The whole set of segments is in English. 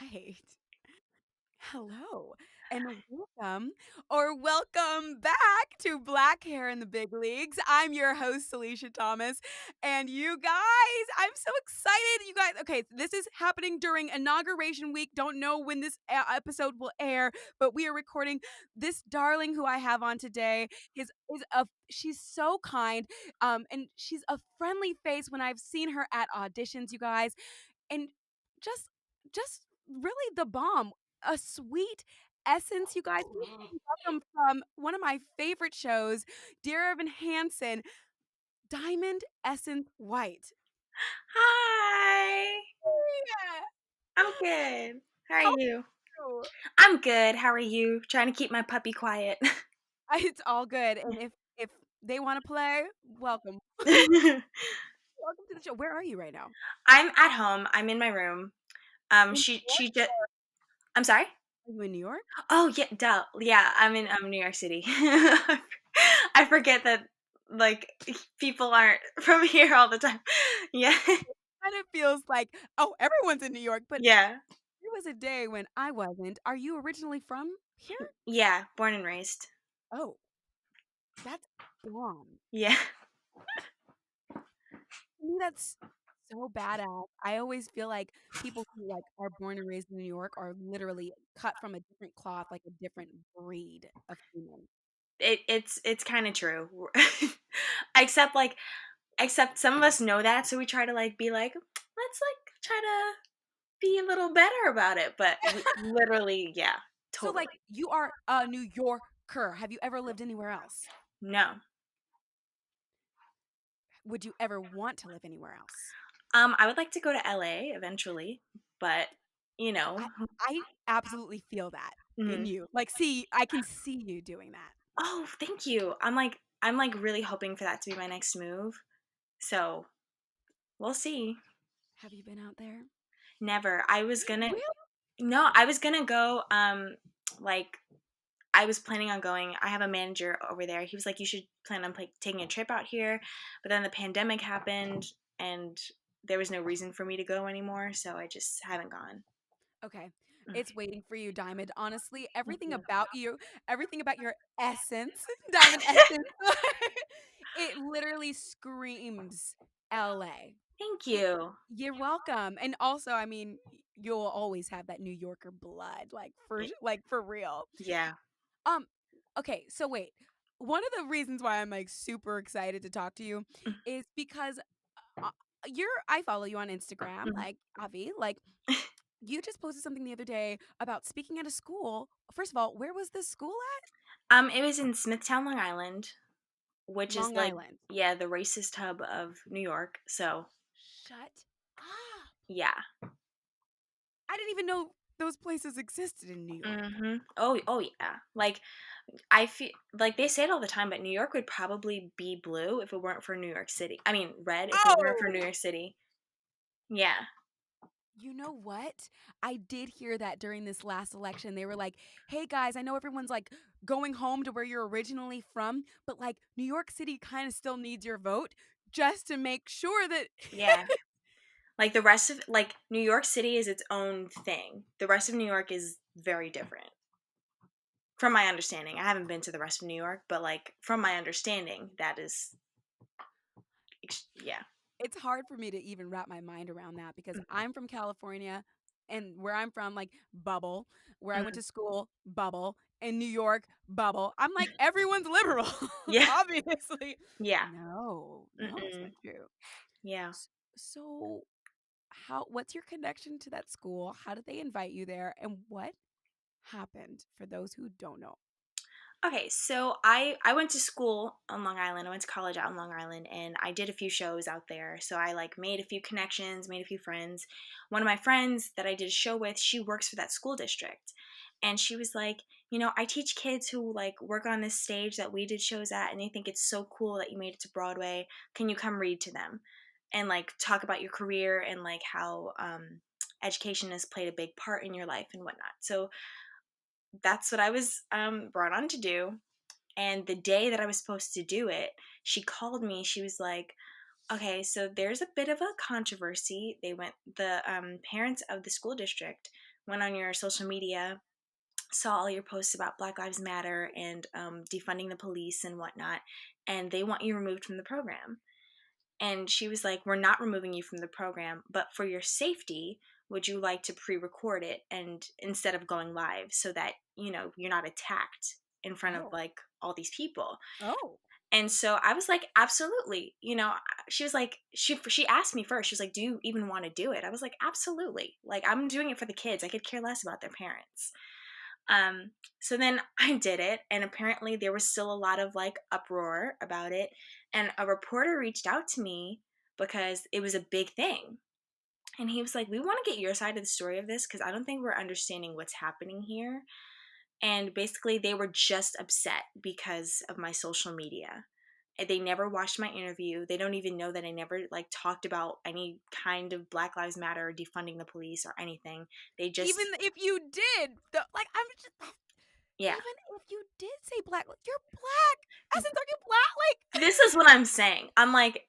Right. Hello and welcome back to Black Hair in the Big Leagues. I'm your host, Salisha Thomas. And you guys, I'm so excited. You guys, okay, this is happening during inauguration week. Don't know when this episode will air, but we are recording this darling who I have on today. She's so kind. And she's a friendly face when I've seen her at auditions, you guys. And just just really the bomb. A sweet essence, you guys. Welcome from one of my favorite shows, Dear Evan Hansen, Diamond Essence White. Hi. Yeah. I'm good. How are How are you? you? I'm good. How are you? Trying to keep my puppy quiet. It's all good. And if they want to play, welcome. Welcome to the show. Where are you right now? I'm at home. I'm in my room. In New She York? just. I'm sorry. Are you in New York? Oh yeah, duh. Yeah, I'm in New York City. I forget that like people aren't from here all the time. Yeah. Kind of feels like, oh, everyone's in New York, but Yeah. there was a day when I wasn't. Are you originally from here? Yeah. Born and raised. Oh, that's bomb. Yeah. To me, that's so badass. I always feel like people who like are born and raised in New York are literally cut from a different cloth, like a different breed of human. It's kind of true. Except like Except some of us know that, so we try to like be like, let's like try to be a little better about it. But literally, yeah, So, totally. like, you are a New Yorker. Have you ever lived anywhere else? No. Would you ever want to live anywhere else? I would like to go to LA eventually, but you know. I absolutely feel that in Mhm. you. Like, see, I can see you doing that. Oh, thank you. I'm like really hoping for that to be my next move. So we'll see. Have you been out there? Never. I was gonna. Really? No, I was gonna go. Like I was planning on going. I have a manager over there. He was like, "You should plan on taking a trip out here," but then the pandemic happened, and there was no reason for me to go anymore. So I just haven't gone. Okay. Mm, It's waiting for you, Diamond. Honestly, thank everything you. about you, everything about your essence, Diamond essence, it literally screams LA. Thank It, you. you're welcome. And also, I mean, you'll always have that New Yorker blood, like for real. Yeah. Um, okay, so wait. One of the reasons why I'm like super excited to talk to you is because uh, I follow you on Instagram, Mhm. like Avi, like you just posted something the other day about speaking at a school. First of all, where was this school It was in Smithtown, Long Island, at? which is Long like, Island. yeah, the racist hub of New York. So Shut up. yeah. I didn't even know those places existed in New York. Oh yeah. Like I feel like they say it all the time, but New York would probably be blue if it weren't for New York City. I mean, red if it weren't for New Oh, York City. Yeah. you know what? I did hear that during this last election. They were like, hey guys, I know everyone's like going home to where you're originally from, but like New York City kind of still needs your vote just to make sure that. Yeah. Like the rest of like New York City is its own thing. The rest of New York is very different. From my understanding. I haven't been to the rest of New York, but like from my understanding, that is yeah. It's hard for me to even wrap my mind around that because Mhm. I'm from California and where I'm from, like bubble, where I went Mhm. to school, bubble, in New York, bubble. I'm like, everyone's liberal, Yeah. obviously. Yeah. No, no, that's not Mm-mm. true. Yeah. So, what's your connection to that school? How did they invite you there? And what happened for those who don't know? Okay, so I went to school on Long Island. I went to college out on Long Island, and I did a few shows out there. So I like made a few connections, made a few friends. One of my friends that I did a show with, she works for that school district. And she was like, I teach kids who like work on this stage that we did shows at, and they think it's so cool that you made it to Broadway. Can you come read to them and like talk about your career and like how education has played a big part in your life and whatnot? So that's what I was brought on to do. And the day that I was supposed to do it, she called me. She was like, "Okay, so there's a bit of a controversy. The parents of the school district went on your social media, saw all your posts about Black Lives Matter and defunding the police and whatnot, and they want you removed from the program. And she was like, we're not removing you from the program, but for your safety, would you like to pre-record it and instead of going live so that, you're not attacked in front of Oh. like all these people. Oh. And so I was like, absolutely. She was like, she asked me first, she was like, do you even want to do it? I was like, absolutely. Like, I'm doing it for the kids. I could care less about their parents. So then I did it, and apparently there was still a lot of like uproar about it. And a reporter reached out to me because it was a big thing. And he was like, we want to get your side of the story of this because I don't think we're understanding what's happening here. And basically, they were just upset because of my social media. And they never watched my interview. They don't even know that I never like talked about any kind of Black Lives Matter or defunding the police or anything. They just, Even if you did, like I'm just. yeah. Even if you did say black, like, you're black. Essence, are you black? Like, This is what I'm saying. I'm like,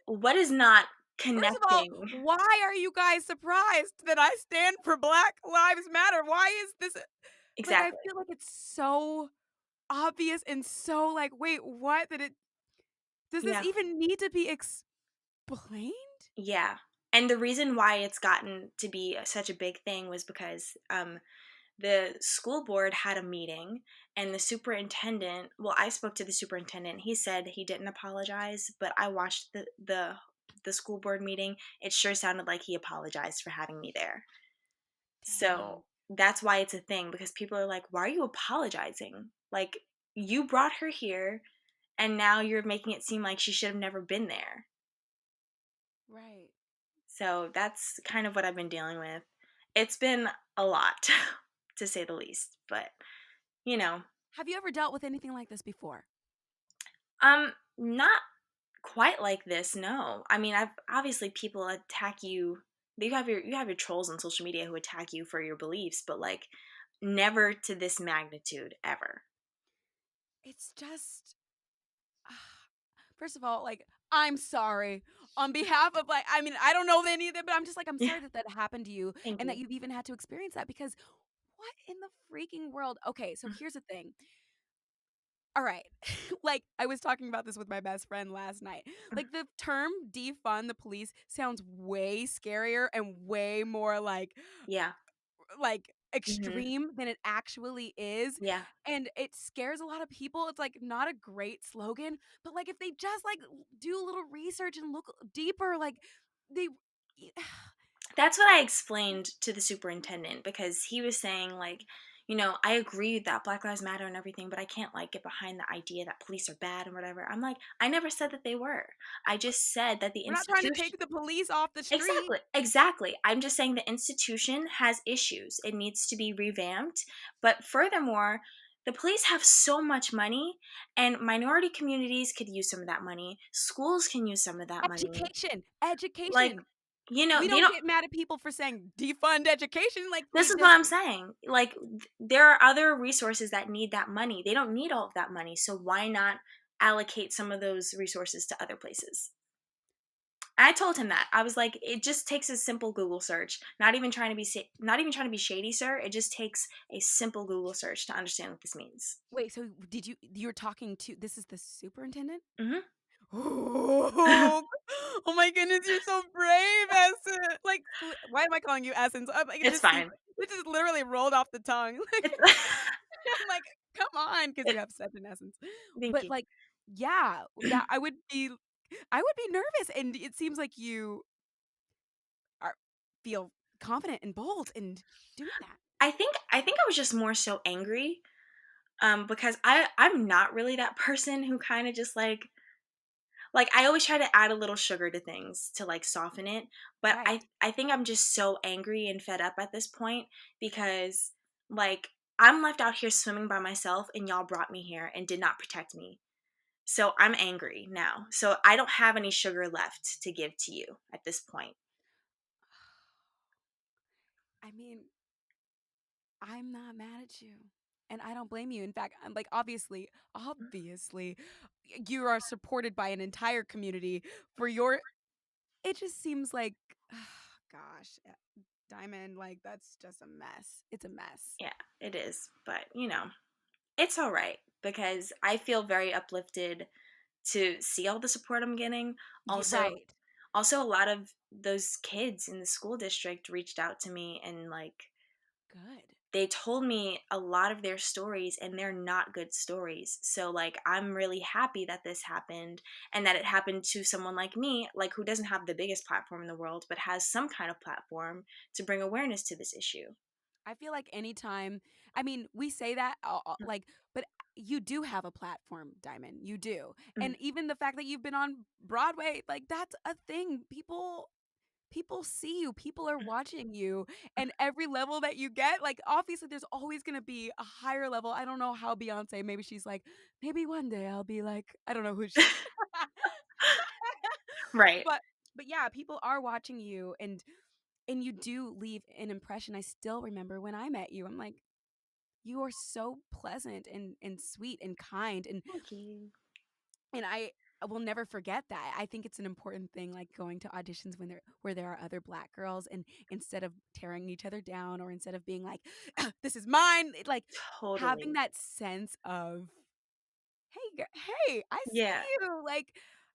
what is not first of all, connecting? why are you guys surprised that I stand for Black Lives Matter? Why is this like? I Exactly. feel like it's so obvious and so like, wait, what? That it does this Yeah. even need to be explained? Yeah. And the reason why it's gotten to be such a big thing was because the school board had a meeting and the superintendent, well, I spoke to the superintendent. He said he didn't apologize, but I watched the school board meeting. It sure sounded like he apologized for having me there. Dang. So that's why it's a thing because people are like, why are you apologizing? Like, you brought her here and now you're making it seem like she should have never been there. Right. So that's kind of what I've been dealing with. It's been a lot, to say the least, but you know, Have you ever dealt with anything like this before? not quite like this, no. I mean, I've obviously people attack you. You have your trolls on social media who attack you for your beliefs, but like never to this magnitude ever. It's just first of all, like, I'm sorry on behalf of like, I mean, I don't know any of them, but I'm just like, I'm Yeah, sorry that that happened to you thank and that you. you've even had to experience that because what in the freaking world? Okay, so here's the thing. All right. Like, I was talking about this with my best friend last night. Like, the term defund the police sounds way scarier and way more Yeah. like Mhm. extreme than it actually is. Yeah. And it scares a lot of people. It's like not a great slogan, but like if they just like do a little research and look deeper, like they That's what I explained to the superintendent because he was saying like, I agree that Black Lives Matter and everything, but I can't like get behind the idea that police are bad and whatever. I'm like, I never said that they were. I just said that the we're not trying to institution. take the police off the street. Exactly. Exactly. I'm just saying the institution has issues. It needs to be revamped. But furthermore, the police have so much money and minority communities could use some of that money. Schools can use some of that money. Education. Like, Education. We they don't don't. get mad at people for saying defund education. Like This they is what just I'm saying. Like, there are other resources that need that money. They don't need all of that money. So why not allocate some of those resources to other places? I told him that. I was like, it just takes a simple Google search. Not even trying to be shady, sir. It just takes a simple Google search to understand what this means. wait, so you're talking to this is the superintendent? Hmm. Oh, oh my goodness, you're so brave, Essence. Like, why am I calling you Essence? Like, It's fine. it just literally rolled off the tongue. Like, It's I'm like, come on, because it, you have such an essence. thank But you. like, yeah, that I would be nervous, and it seems like you are feel confident and bold in doing that. I think I was just more so angry because I'm not really that person who kind of just like I always try to add a little sugar to things to like soften it, but I Right. I think I'm just so angry and fed up at this point because like I'm left out here swimming by myself and y'all brought me here and did not protect me. So I'm angry now. So I don't have any sugar left to give to you at this point. I mean, I'm not mad at you. And I don't blame you. In fact, I'm like obviously you are supported by an entire community for your it just seems like gosh. Diamond, like, that's just a mess. It's a mess. Yeah, it is. But, it's all right because I feel very uplifted to see all the support I'm getting. Also, Right. also a lot of those kids in the school district reached out to me and like Good. they told me a lot of their stories and they're not good stories. So like I'm really happy that this happened and that it happened to someone like me, like who doesn't have the biggest platform in the world but has some kind of platform to bring awareness to this issue. I feel like anytime, I mean, we say that, like, but you do have a platform, Diamond. You do. Mm-hmm. And even the fact that you've been on Broadway, like, that's a thing. People see you, people are watching you, and every level that you get, like, obviously there's always going to be a higher level. I don't know how Beyonce, maybe she's like, maybe one day I'll be like, I don't know who she Right. but yeah, people are watching you, and you do leave an impression. I still remember when I met you, I'm like, you are so pleasant and sweet and kind, Thank you. and I will never forget that. I think it's an important thing, like going to auditions when there are other Black girls, and instead of tearing each other down, or instead of being like, this is mine, like having Totally. that sense of, hey, I Yeah. see you, like,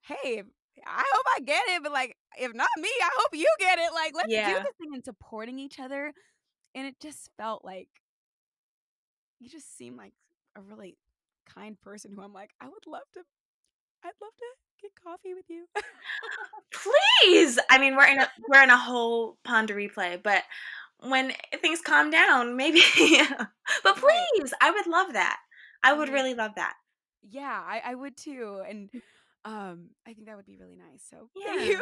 hey, I hope I get it, but like, if not me, I hope you get it. Like, let's do Yeah. this thing, and supporting each other. And it just felt like you just seem like a really kind person who I'm like, I'd love to get coffee with you. Please. I mean, we're in a whole pond to replay, but when things calm down, maybe. But Right. please, I would love that. I I would mean, really love that. yeah, I would too. And I think that would be really nice. So thank Yeah. you.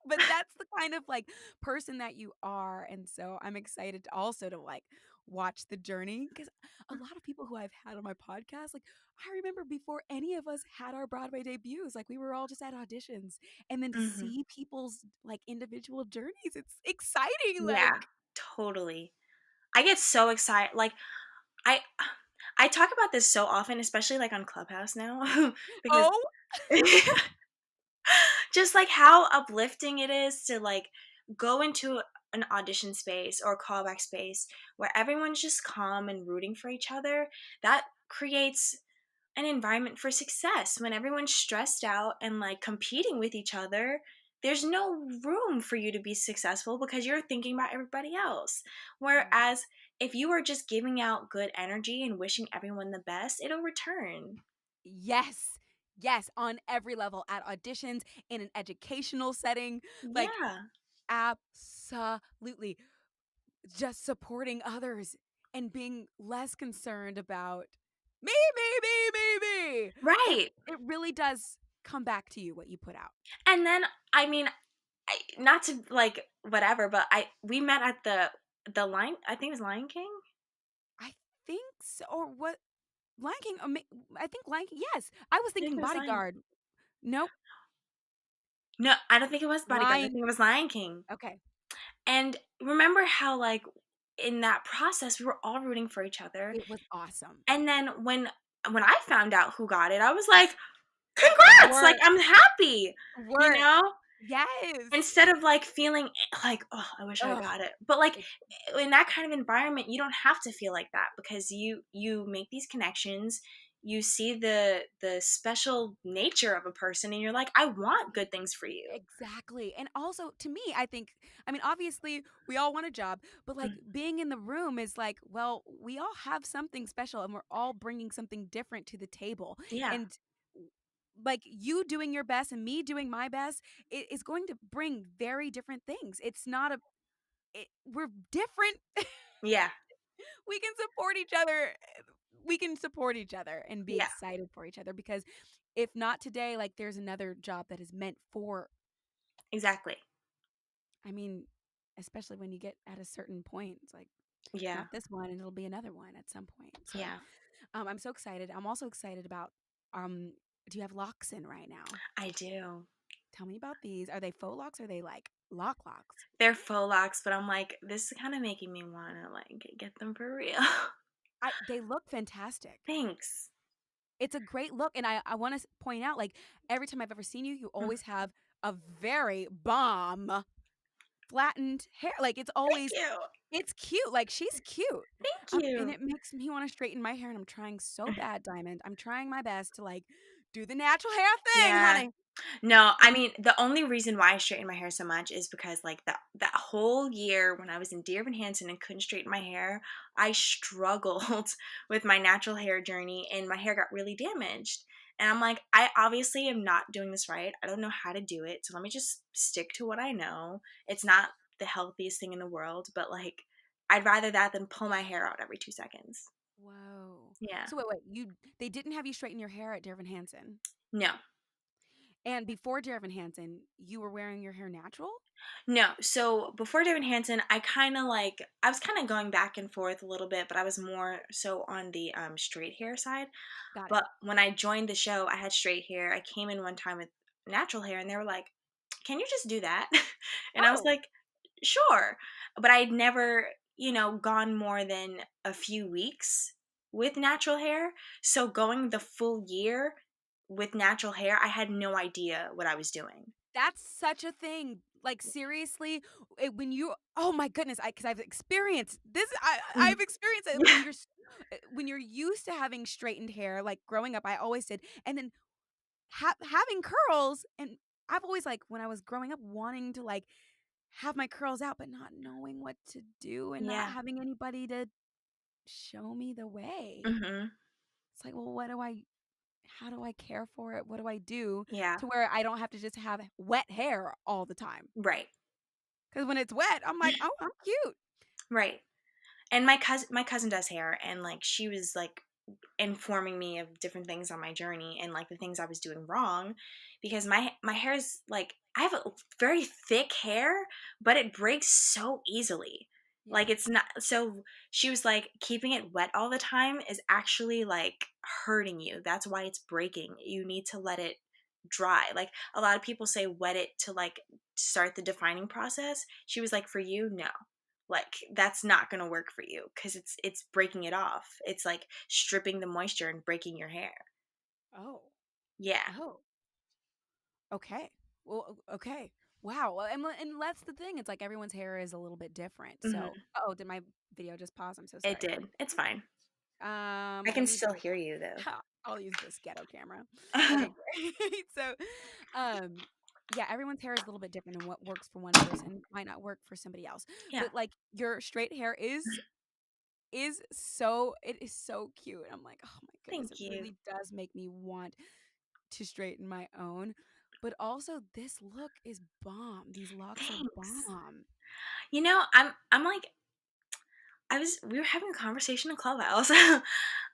But that's the kind of like person that you are. And so I'm excited to also to like watch the journey, because a lot of people who I've had on my podcast, like I remember before any of us had our Broadway debuts, like we were all just at auditions, and then to Hmm. see people's like individual journeys, it's exciting. Yeah. Like, Totally. I get so excited. Like I, I talk about this so often, especially like on Clubhouse now, because oh, just like how uplifting it is to like go into an audition space or callback space where everyone's just calm and rooting for each other. That creates an environment for success. When everyone's stressed out and like competing with each other, there's no room for you to be successful because you're thinking about everybody else. right. Whereas if you are just giving out good energy and wishing everyone the best, it'll return. Yes. Yes, on every level, at auditions, in an educational setting, like Yeah. absolutely just supporting others and being less concerned about me. It Right. it really does come back to you what you put out. And then I mean, not to like whatever, but I we met at the Lion. I think it was Lion King. I think so, or what, Lion King, I think Lion King, yes. I was I think thinking it was Lion. Bodyguard. Nope, No, I don't think it was Bodyguard. I Lion think it was Lion King. okay. And remember how like in that process we were all rooting for each other. It was awesome. And then when I found out who got it, I was like, "Congrats! Like Work, I'm happy." You work. know? Yes. Instead of like feeling like, "Oh, I wish I Ugh. got it." But like It in that kind of environment, you don't have to feel like that because you make these connections. You see the special nature of a person and you're like, "I want good things for you." exactly. And also to me, I think, I mean, obviously we all want a job, but like Mm, being in the room is like, well, we all have something special, and we're all bringing something different to the table. yeah. And like you doing your best and me doing my best, it is going to bring very different things. It's not a, we're different. Yeah. We can support each other. We can support each other and be Yeah. excited for each other, because if not today, like there's another job that is meant for, Exactly. I mean, especially when you get at a certain point, it's like, Yeah. not this one, and it'll be another one at some point. So, Yeah. I'm so excited. I'm also excited about, um, do you have locks in right now? I do. Tell me about these. Are they faux locks, or are they like locks? They're faux locks, but I'm like, this is kind of making me want to like get them for real. They look fantastic. Thanks. It's a great look, and I want to point out, like every time I've ever seen you, you Mm. always have a very bomb flattened hair. Like it's Thank always you. it's cute. Like she's cute. Thank And you. it makes me want to straighten my hair and I'm trying so bad, Diamond. I'm trying my best to like do the natural hair thing, Yeah. honey. No, I mean, the only reason why I straighten my hair so much is because like that whole year when I was in Dear Evan Hansen and couldn't straighten my hair, I struggled with my natural hair journey and my hair got really damaged. And I'm like, I obviously am not doing this right. I don't know how to do it. So let me just stick to what I know. It's not the healthiest thing in the world, but like I'd rather that than pull my hair out every 2 seconds. Whoa. Yeah. So wait, they didn't have you straighten your hair at Dear Evan Hansen. No. And before Dear Evan Hansen, you were wearing your hair natural? No. So before David Hansen, I was kind of going back and forth a little bit, but I was more so on the straight hair side. Got it. But when I joined the show, I had straight hair. I came in one time with natural hair, and they were like, "Can you just do that?" And I was Oh, like, "Sure," but I'd never, gone more than a few weeks with natural hair. So going the full year with natural hair, I had no idea what I was doing. that's such a thing. Like seriously, when you oh my goodness, because I've experienced this. I've experienced it Yeah. when you're used to having straightened hair. Like growing up, I always did, and then having curls. And I've always like when I was growing up, wanting to like have my curls out, but not knowing what to do and not Yeah. having anybody to show me the way. Mhm. It's like, well, how do I care for it? What do I do Yeah. to where I don't have to just have wet hair all the time? Right. Because when it's wet, I'm like, oh, I'm cute. Right. And my cousin does hair, and like she was like informing me of different things on my journey and like the things I was doing wrong, because my hair is like, I have a very thick hair, but it breaks so easily. Like Yeah. it's not, so she was like, keeping it wet all the time is actually like hurting you. That's why it's breaking. You need to let it dry. Like a lot of people say wet it to like start the defining process. She was like, for you, no, like that's not going to work for you because it's breaking it off. It's like stripping the moisture and breaking your hair. Oh. Yeah. Oh. Okay. Well, okay. Wow. Well, and that's the thing. It's like everyone's hair is a little bit different. So, Hmm. oh, did my video just pause? I'm so It sorry. did. It's fine. I Let can me still do hear you though. I'll use this ghetto camera. Okay, great. So, um, yeah, everyone's hair is a little bit different, and what works for one person might not work for somebody else. Yeah. But like your straight hair it is so cute. I'm like, oh my goodness, it Thank you. really does make me want to straighten my own. But also, this look is bomb. These locks are Thanks. bomb. I'm like, we were having a conversation in Clubhouse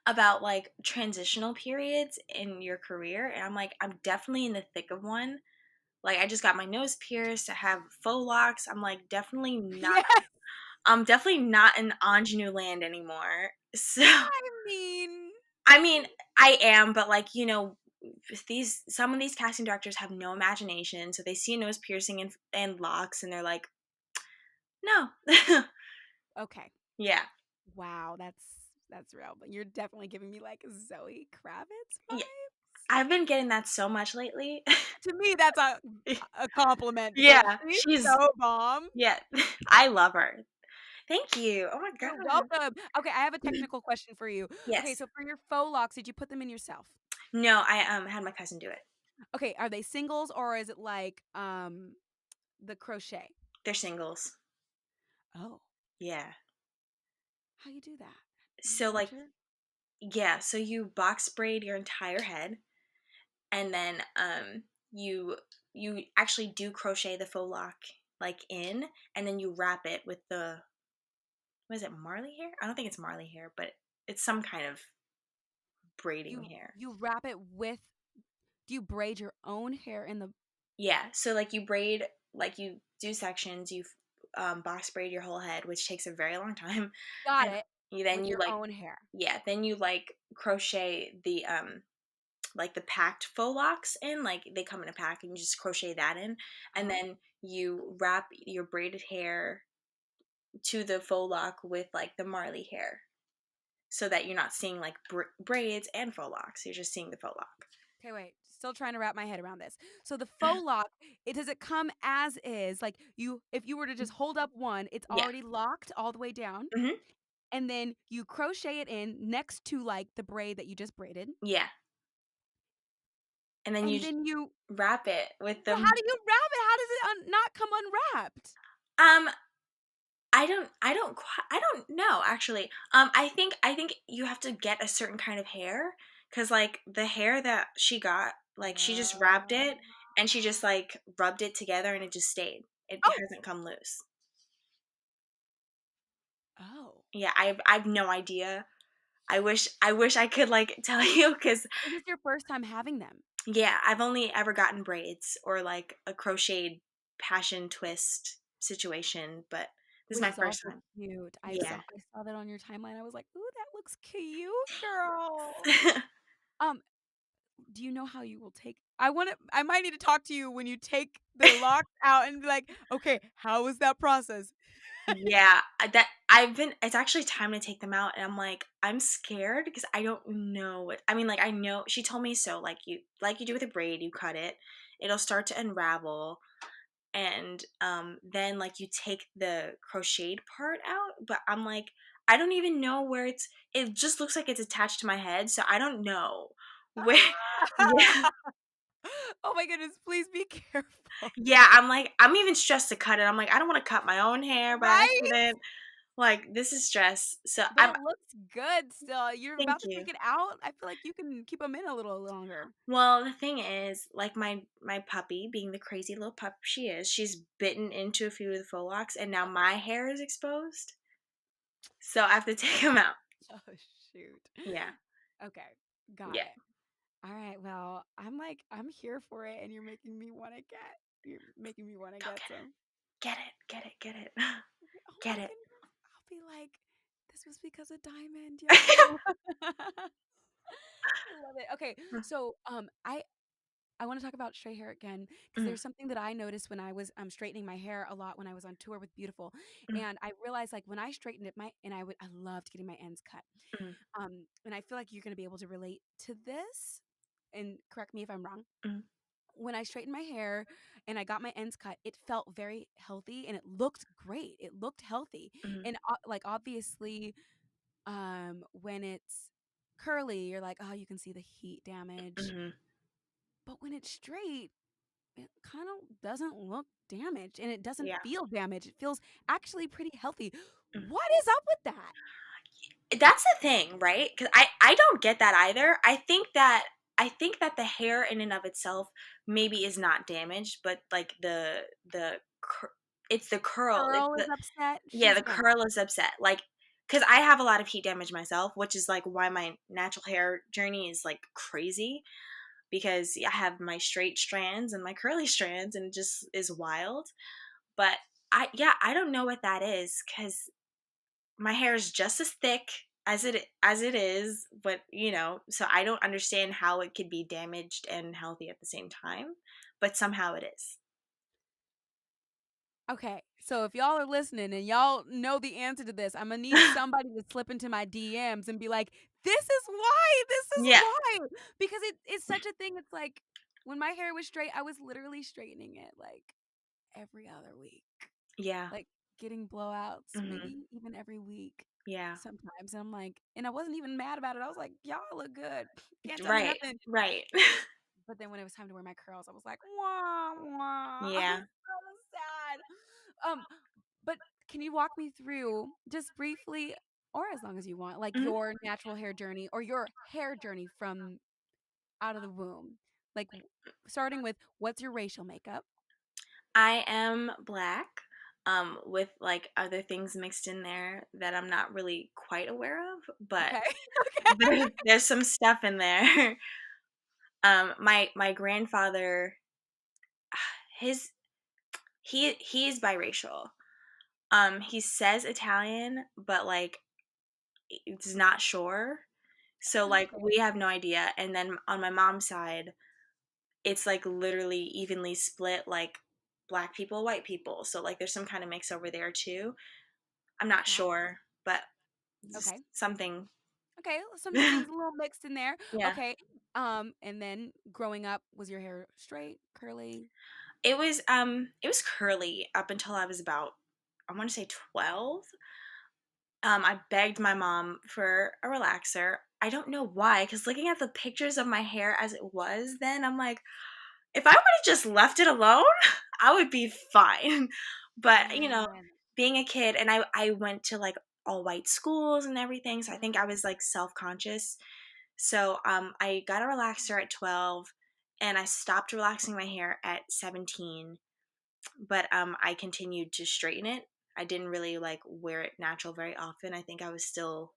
about like transitional periods in your career, and I'm like, I'm definitely in the thick of one. Like I just got my nose pierced. I have faux locks. Yes, I'm definitely not in ingenue land anymore. So I mean, I mean, I am, but like, some of these casting directors have no imagination, so they see a nose piercing and locks, and they're like, no. okay. Yeah. Wow, that's real. But you're definitely giving me like Zoe Kravitz Yeah. vibes. I've been getting that so much lately. To me, that's a compliment because Yeah, she's so bomb. yeah, I love her. Thank you. Oh my You're god. welcome. Okay, I have a technical question for you. Okay, Yes. so for your faux locks, did you put them in yourself? No, I had my cousin do it. Okay, are they singles or is it like the crochet? They're singles. Oh, Yeah. how you do that? Any So like, picture? yeah, so you box braid your entire head, and then you actually do crochet the faux lock like in, and then you wrap it with the, what is it, marley hair? I don't think it's marley hair, but it's some kind of braiding hair. You wrap it with do you braid your own hair in the Yeah, so like you braid, like you do sections, you box braid your whole head, which takes a very long time, got and it then with you your like, own hair? yeah, then you like crochet the like the packed faux locks in, like they come in a pack, and you just crochet that in, and Uh-huh. then you wrap your braided hair to the faux lock with like the marley hair, so that you're not seeing like braids and faux locks, you're just seeing the faux lock. Okay, wait. Still trying to wrap my head around this. So the faux lock, does it come as is? Like if you were to just hold up one, it's Yeah. already locked all the way down, Mhm. and then you crochet it in next to like the braid that you just braided, Yeah. And then and then you. wrap it with But them. how do you wrap it? How does it not come unwrapped? Um, I don't know actually. I think you have to get a certain kind of hair, cuz like the hair that she got, like she just wrapped Uh, it and she just like rubbed it together and it just stayed. It oh, hasn't come loose. oh. Yeah, I've no idea. I wish I could like tell you, cuz Is this your first time having them? yeah, I've only ever gotten braids or like a crocheted passion twist situation, but this is Which my is first also time. cute. Yeah. I saw that on your timeline. I was like, "Ooh, that looks cute, girl." Um, do you know how you will take I might need to talk to you when you take the locks out and be like, "Okay, how was that process?" Yeah, that I've been it's actually time to take them out and I'm like, I'm scared because I don't know what I mean, like I know she told me so, like you do with a braid, you cut it, it'll start to unravel and then like you take the crocheted part out, but I'm like, I don't even know where it just looks like it's attached to my head, so I don't know where yeah. Oh my goodness, please be careful. Yeah, I'm like, I'm even stressed to cut it. I'm like, I don't want to cut my own hair by Right? accident. Like, this is stress. So But it looks good still. You're thank about to you. take it out. I feel like you can keep them in a little longer. Well, the thing is, like my puppy, being the crazy little pup she is, she's bitten into a few of the faux locks, and now my hair is exposed. So I have to take them out. Oh, shoot. Yeah, Okay, got yeah. it. All right, well, I'm here for it, and you're making me wanna Go get some. get it, get it, get it, Oh get my it. goodness, I'll be like, "This was because of Diamond, y'all." I love it. Okay, so, I wanna talk about straight hair again because Mm, there's something that I noticed when I was, straightening my hair a lot when I was on tour with Beautiful, mm, and I realized, like, when I straightened it, I loved getting my ends cut. mm, And I feel like you're gonna be able to relate to this, and correct me if I'm wrong. mm, When I straightened my hair and I got my ends cut, it felt very healthy and it looked great. It looked healthy. mm, And like obviously, when it's curly, you're like, oh, you can see the heat damage. mm, But when it's straight, it kind of doesn't look damaged and it doesn't yeah. feel damaged. It feels actually pretty healthy. Mm. What is up with that? That's the thing, right? Because I don't get that either. I think that the hair in and of itself maybe is not damaged, but like it's the curl. It's Pearl is the upset. yeah, She's the mad. curl is upset. Like because I have a lot of heat damage myself, which is like why my natural hair journey is like crazy because I have my straight strands and my curly strands, and it just is wild. But I don't know what that is because my hair is just as thick as it is, but you know, so I don't understand how it could be damaged and healthy at the same time, but somehow it is. Okay, so if y'all are listening and y'all know the answer to this, I'm gonna need somebody to slip into my DMs and be like, this is Yeah, why," because it's such a thing. It's like when my hair was straight, I was literally straightening it like every other week, yeah, like getting blowouts, hmm, maybe even every week yeah, sometimes. And I'm like, and I wasn't even mad about it. I was like, y'all look good, can't tell me right, nothing. right. But then when it was time to wear my curls, I was like, wah wah, I was Yeah. so sad. But can you walk me through just briefly, or as long as you want, like Mhm. your natural hair journey or your hair journey from out of the womb? Like starting with what's your racial makeup? I am black, with like other things mixed in there that I'm not really quite aware of, but Okay. Okay. there's some stuff in there. My grandfather, his he is biracial. He says Italian, but like it's not sure. So like Okay. we have no idea. And then on my mom's side, it's like literally evenly split, like black people, white people. So like there's some kind of mix over there too. I'm not Got it. sure, but Okay. just something. Okay. Some things a little mixed in there. Yeah. Okay. And then growing up, was your hair straight, curly? It was curly up until I was about, I want to say 12. I begged my mom for a relaxer. I don't know why, because looking at the pictures of my hair as it was then, I'm like, if I would have just left it alone, I would be fine. But, Man. being a kid, and I went to like all white schools and everything, so I think I was like self conscious. So I got a relaxer at 12, and I stopped relaxing my hair at 17. But I continued to straighten it. I didn't really like wear it natural very often. I think I was still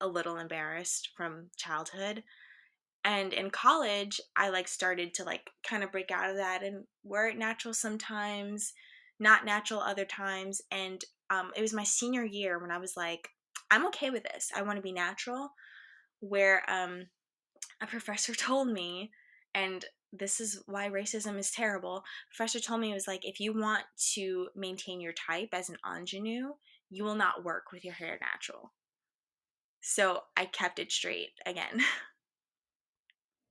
a little embarrassed from childhood. And in college, I like started to like kind of break out of that and wear it natural sometimes, not natural other times. And it was my senior year when I was like, I'm okay with this. I want to be natural. Where a professor told me, and this is why racism is terrible. Professor told me, it was like, if you want to maintain your type as an ingenue, you will not work with your hair natural. So I kept it straight again.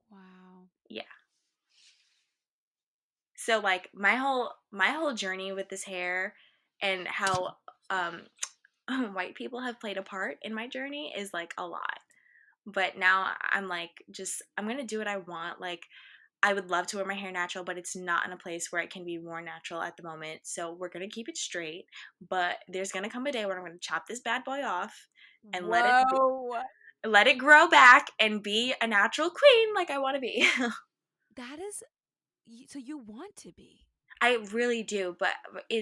Wow. Yeah. So like my whole journey with this hair and how um white people have played a part in my journey is like a lot. But now I'm like, just I'm going to do what I want. Like, I would love to wear my hair natural, but it's not in a place where it can be worn natural at the moment. So we're going to keep it straight, but there's going to come a day where I'm going to chop this bad boy off and Whoa. let it grow back and be a natural queen like I want to be. That is so you want to be. I really do, but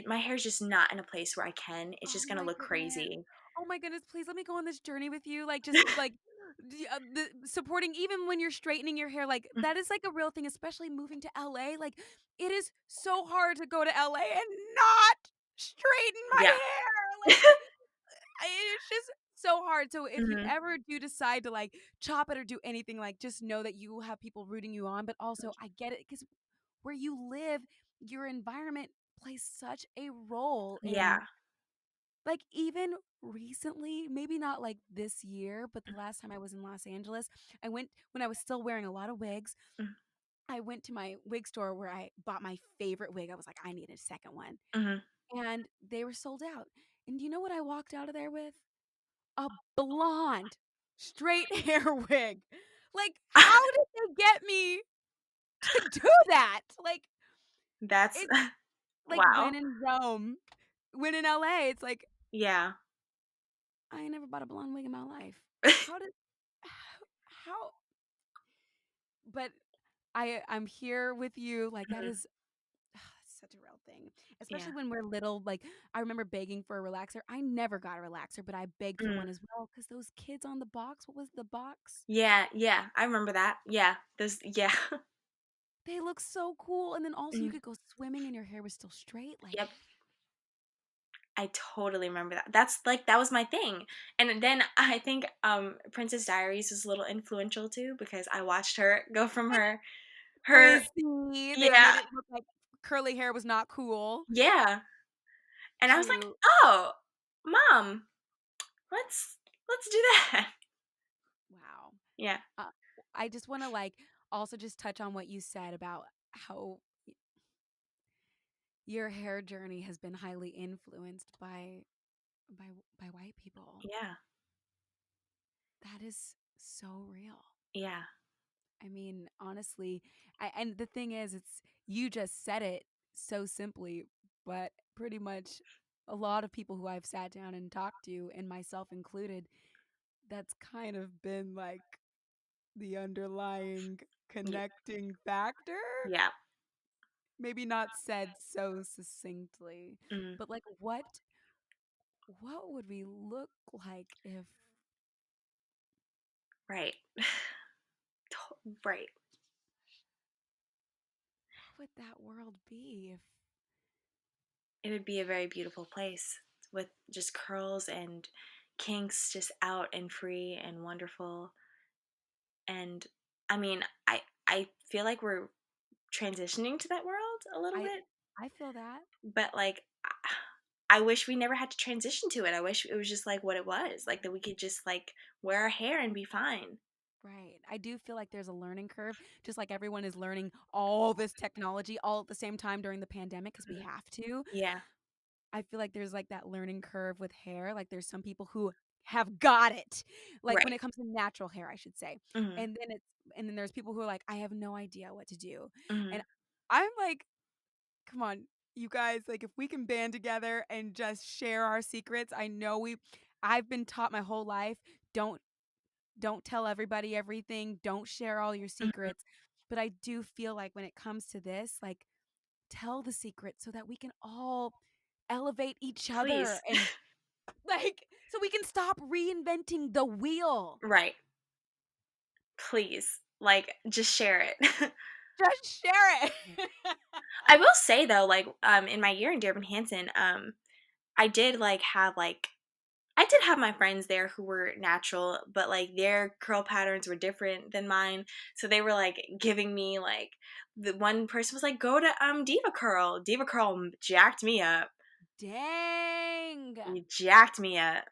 my hair's just not in a place where I can. It's Oh just going to my look goodness. crazy. Oh my goodness, please let me go on this journey with you. Like just like supporting even when you're straightening your hair, like that is like a real thing, especially moving to LA. Like it is so hard to go to LA and not straighten my Yeah. hair. Like it's just so hard. So if you Hmm. ever do decide to like chop it or do anything, like just know that you have people rooting you on. But also I get it because where you live, your environment plays such a role in Yeah. like even recently, maybe not like this year, but the last time I was in Los Angeles, I went when I was still wearing a lot of wigs. I went to my wig store where I bought my favorite wig. I was like, I need a second one. Hmm. And they were sold out. And do you know what I walked out of there with? A blonde, straight hair wig. Like, how did they get me to do that? Like, That's it's like wow. when in Rome, when in LA, it's like, Yeah. I ain't never bought a blonde wig in my life. How did how but I'm here with you, like, that Mhm. is such a real thing, Yeah. especially when we're little, like, I remember begging for a relaxer. I never got a relaxer, but I begged for Mm. one as well because those kids on the box, what was the box? Yeah, yeah, I remember that. Yeah, there's yeah. They look so cool, and then also you Mm, could go swimming and your hair was still straight, like yep, I totally remember that. That's like that was my thing. And then I think Princess Diaries was a little influential too because I watched her go from like her frizzy, they yeah, made it look like curly hair was not cool yeah. And I was like, to "Oh, mom, let's let's do that." wow. Yeah. Uh, I just wanna, like, also just touch on what you said about how your hair journey has been highly influenced by by white people. Yeah. That is so real. Yeah. I mean, honestly, and the thing is, it's you just said it so simply, but pretty much a lot of people who I've sat down and talked to, and myself included, that's kind of been like the underlying Yeah. connecting factor. Yeah. Maybe not said so succinctly, Mm, but like what would we look like if right. Right. what would that world be if It would be a very beautiful place with just curls and kinks just out and free and wonderful. And I mean, I feel like we're transitioning to that world a little I bit, I feel that. but like I wish we never had to transition to it. I wish it was just like what it was, like that we could just like wear our hair and be fine. Right. I do feel like there's a learning curve, just like everyone is learning all this technology all at the same time during the pandemic because we Mhm. have to. Yeah. I feel like there's like that learning curve with hair. Like there's some people who have got it. Like when Right. it comes to natural hair, I should say. Mhm. And then there's people who are like, I have no idea what to do. And Mhm. I'm like, come on, you guys, like if we can band together and just share our secrets, I've been taught my whole life, don't don't tell everybody everything, don't share all your Mhm. secrets. But I do feel like when it comes to this, like tell the secret so that we can all elevate each other Please. and like so we can stop reinventing the wheel. Right. Please. Like, just share it. Just share it. I will say though, like, in my year in Dearborn Hansen, I did like have like I did have my friends there who were natural, but like their curl patterns were different than mine. So they were like giving me like the one person was like, go to Diva Curl. Diva Curl jacked me up. Dang. You jacked me up.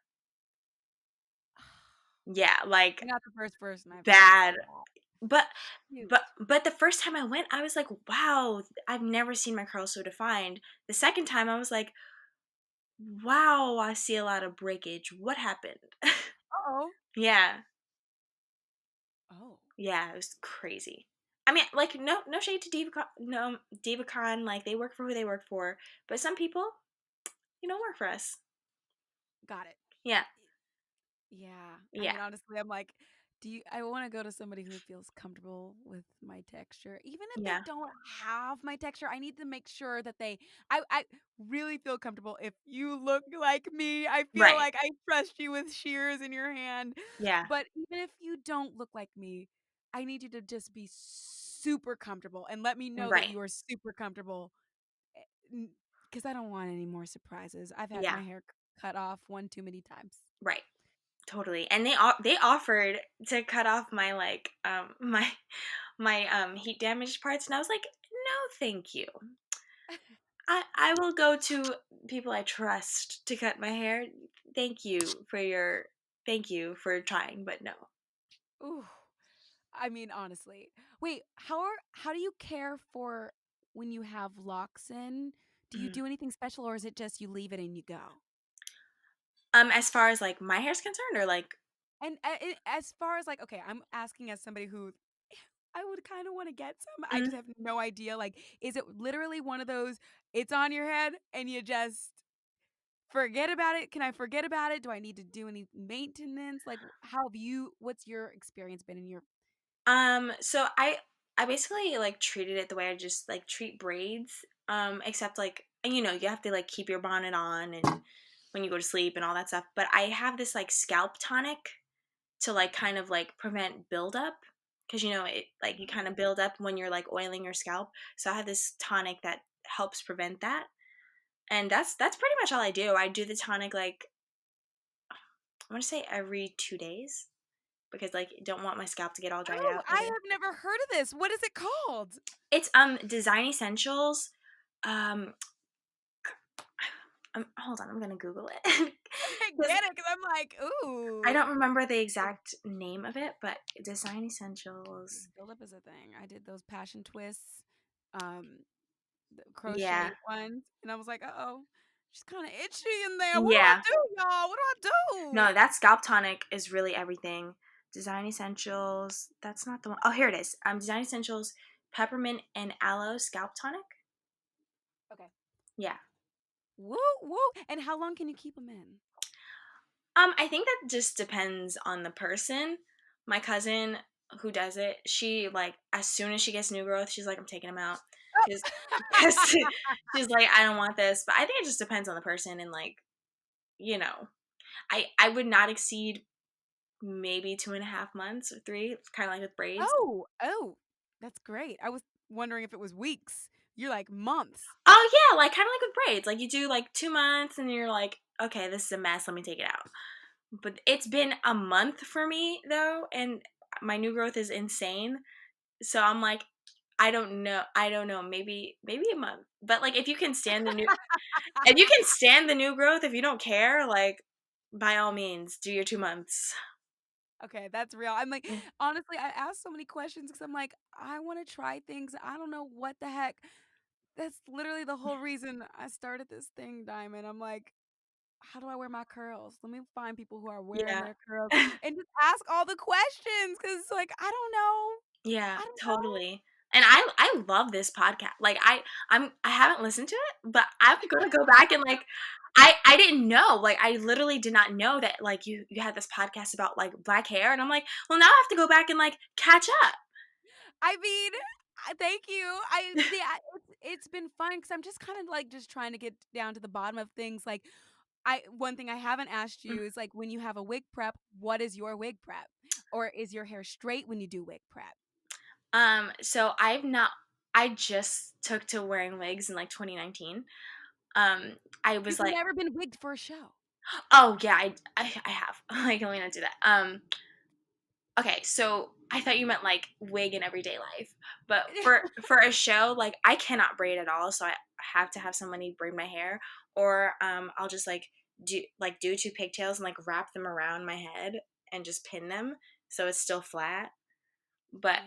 Yeah, like You're not the first person I've heard say bad. that. But Cute. but the first time I went, I was like, wow, I've never seen my curls so defined. The second time I was like, wow, I see a lot of breakage. What happened? Uh-oh. Yeah. Oh. Yeah, it was crazy. I mean, like, no shade to DivaCon, no DivaCon, like they work for who they work for, but some people, work for us. Got it. Yeah, Yeah. I yeah, mean, honestly, I'm like, I want to go to somebody who feels comfortable with my texture. Even if they yeah. don't have my texture, I need to make sure that I really feel comfortable. If you look like me, I feel Right. like I trust you with shears in your hand. Yeah. But even if you don't look like me, I need you to just be super comfortable and let me know that Right. you are super comfortable because I don't want any more surprises. I've had Yeah. my hair cut off one too many times. Right. Totally. And they offered to cut off my like my heat damaged parts, and I was like, no, thank you. I will go to people I trust to cut my hair. Thank you for your thank you for trying, but no. Ooh. I mean, honestly. Wait, how do you care for when you have locks in? Do you Mhm. do anything special or is it just you leave it and you go? As far as like my hair's concerned, or like, And as far as like, okay, I'm asking as somebody who I would kind of want to get some. I mm, just have no idea. Like, is it literally one of those? It's on your head and you just forget about it. Can I forget about it? Do I need to do any maintenance? Like, how have you? What's your experience been in your? so I basically like treated it the way I just like treat braids. Except like, and you have to like keep your bonnet on and when you go to sleep and all that stuff. But I have this like scalp tonic to like kind of like prevent buildup because it like you kind of build up when you're like oiling your scalp. So I have this tonic that helps prevent that, and that's pretty much all I do. I do the tonic like I want to say every 2 days because like don't want my scalp to get all dried Oh, out I either. have never heard of this. What is it called? It's Design Essentials. Um, hold on, I'm gonna Google it Okay, because get it? Because I'm like, I ooh. don't remember the exact name of it, but Design Essentials. Buildup is a thing. I did those passion twists, um, the Yeah, crochet ones, and I was like, uh-oh, she's kind of itchy in there. What do I yeah. do, y'all? What do I No, do? that scalp tonic is really everything. Design Essentials. That's not the one. Oh, here it is. Design Essentials Peppermint and Aloe Scalp Tonic. Okay. Yeah. Woo, woo. And how long can you keep them in? I think that just depends on the person. My cousin who does it, she like as soon as she gets new growth, she's like, I'm taking them out because she's like, I don't want this. But I think it just depends on the person and like you know, I would not exceed maybe 2.5 months or three. It's kind of like with braids. Oh, oh, that's great. I was wondering if it was weeks. You're like months. Oh yeah, like kind of like with braids. Like you do like 2 months and you're like, okay, this is a mess. Let me take it out. But it's been a month for me though, and my new growth is insane. So I'm like, I don't know. I don't know. Maybe a month. But like if you can stand the new if you can stand the new growth, if you don't care, like by all means, do your 2 months. Okay, that's real. I'm like, Yeah. honestly, I ask so many questions because I'm like, I want to try things. I don't know what the heck. That's literally the whole reason I started this thing, Diamond. I'm like, how do I wear my curls? Let me find people who are wearing Yeah. their curls and just ask all the questions because, like, I don't know. Yeah, I don't know. totally. And I love this podcast. Like I haven't listened to it, but I'm gonna go back and like I didn't know. Like I literally did not know that like you had this podcast about like black hair, and I'm like, well, now I have to go back and like catch up. I mean, thank you. Yeah, it's been fun because I'm just kind of like just trying to get down to the bottom of things. Like, one thing I haven't asked Mm. you is like when you have a wig prep, what is your wig prep? Or is your hair straight when you do wig prep? So I just took to wearing wigs in like 2019. I was You've like, never been wigged for a show. oh yeah, I have. Like, let me not do that. Okay, so I thought you meant like wig in everyday life, but for a show, like I cannot braid at all, so I have to have somebody braid my hair, or I'll just like do two pigtails and like wrap them around my head and just pin them so it's still flat. But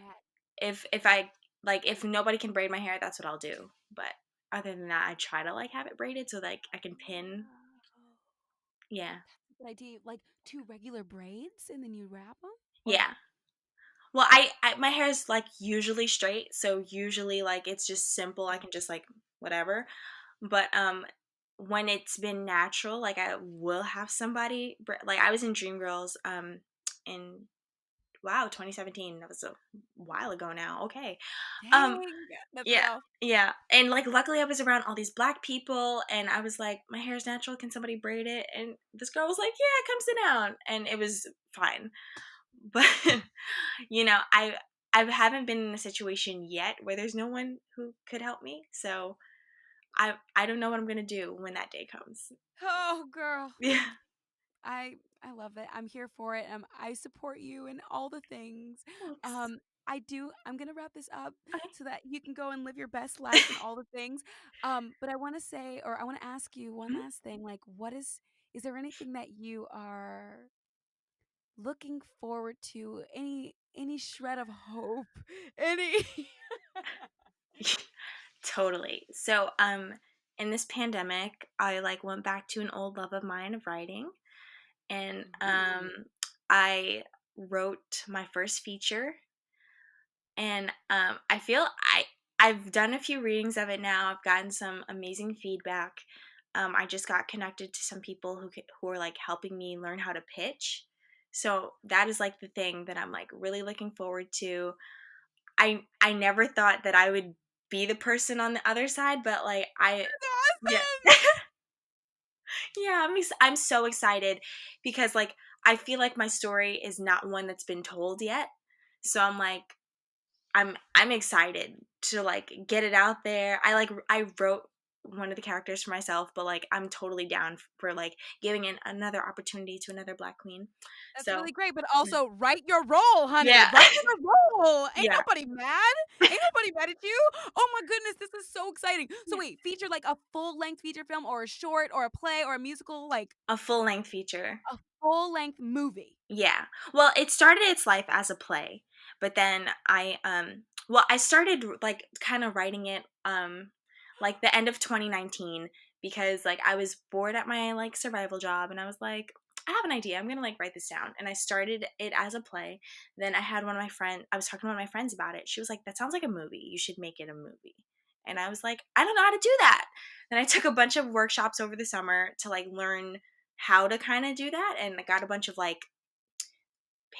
Yeah. if I like if nobody can braid my hair, that's what I'll do. But other than that, I try to like have it braided so like I can pin. Wow. Yeah, That's a good idea. Like two regular braids and then you wrap them? Or yeah. Well, I my hair is like usually straight, so usually like it's just simple. I can just like whatever. But when it's been natural, like I will have somebody like I was in Dreamgirls in wow 2017. That was a while ago now. Okay. Um dang, that's yeah. rough. Yeah. And like luckily I was around all these black people and I was like my hair is natural, can somebody braid it? And this girl was like, "Yeah, come sit down." And it was fine. But you know, I haven't been in a situation yet where there's no one who could help me. So I don't know what I'm gonna do when that day comes. Oh, girl. Yeah. I love it. I'm here for it. I support you in all the things. Thanks. I'm gonna wrap this up Okay. so that you can go and live your best life and all the things. But I want to say, or I want to ask you one Mhm. last thing. Like, is there anything that you are looking forward to? Any shred of hope? Any? Totally. So in this pandemic, I like went back to an old love of mine of writing, and Ooh, I wrote my first feature, and I feel I've done a few readings of it now. I've gotten some amazing feedback. I just got connected to some people who are like helping me learn how to pitch. So that is like the thing that I'm like really looking forward to. I never thought that I would be the person on the other side, but like I that's yeah. awesome. Yeah, I'm so excited because like I feel like my story is not one that's been told yet. So I'm like I'm excited to like get it out there. I wrote one of the characters for myself, but like I'm totally down for like giving another opportunity to another black queen. That's So really great, but yeah. also write your role, honey. Yeah. Write your role. Ain't Yeah. nobody mad. Ain't nobody mad at you. Oh my goodness, this is so exciting. So Yeah. wait, feature like a full length feature film or a short or a play or a musical, like A full length feature. a full length movie. Yeah. Well, it started its life as a play, but then I started like kind of writing it like the end of 2019 because like I was bored at my like survival job and I was like I have an idea. I'm going to like write this down. And I started it as a play. Then I was talking to one of my friends about it. She was like, "That sounds like a movie. You should make it a movie." And I was like, "I don't know how to do that." Then I took a bunch of workshops over the summer to like learn how to kind of do that, and I got a bunch of like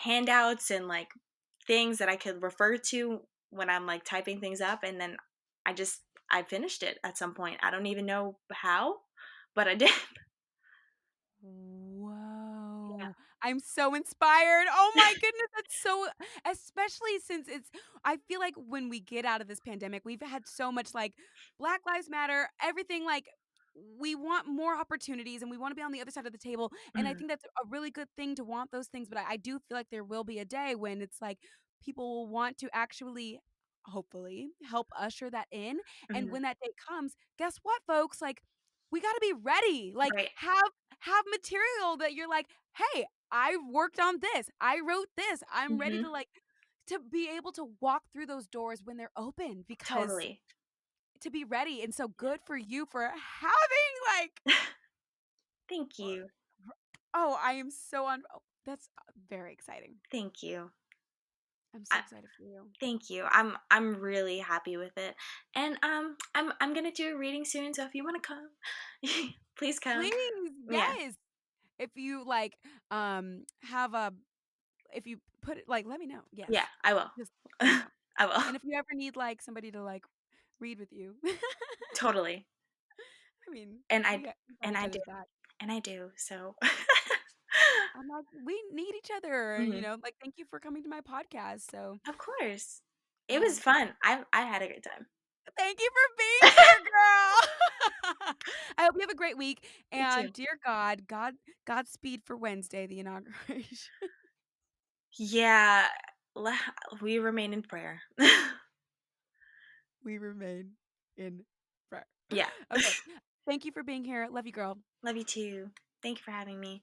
handouts and like things that I could refer to when I'm like typing things up, and then I finished it at some point. I don't even know how, but I did. Yeah. Whoa. I'm so inspired. Oh my goodness, that's so especially since I feel like when we get out of this pandemic, we've had so much like Black Lives Matter, everything like we want more opportunities and we want to be on the other side of the table. And I Mhm, think that's a really good thing to want those things. But I do feel like there will be a day when it's like people will want to actually, hopefully, help usher that in. And mhm. when that day comes, guess what, folks? Like, we got to be ready. Like, Right. have material that you're like, hey, I worked on this. I wrote this. I'm ready Mhm. to to be able to walk through those doors when they're open because Totally. to be ready. And so good for you for having Thank you. oh, I am so on. Oh, that's very exciting. Thank you. I'm so I, excited for you. thank you. I'm really happy with it. And I'm going to do a reading soon, so if you want to come, please come. Please, Yeah. yes. If you have a if you put it let me know. Yes. Yeah, I will. Just let me know. I will. And if you ever need somebody to read with you. Totally. I mean, And we I got and each I do. other's back. And I do. So I'm like, we need each other, Mhm. thank you for coming to my podcast. So, Of course. It was um, fun. I had a good time. thank you for being here, girl. I hope you have a great week. You too. And dear Godspeed for Wednesday, the inauguration. Yeah, le- we remain in prayer. We remain in prayer. Yeah. Okay. Thank you for being here. Love you, girl. Love you too. Thank you for having me.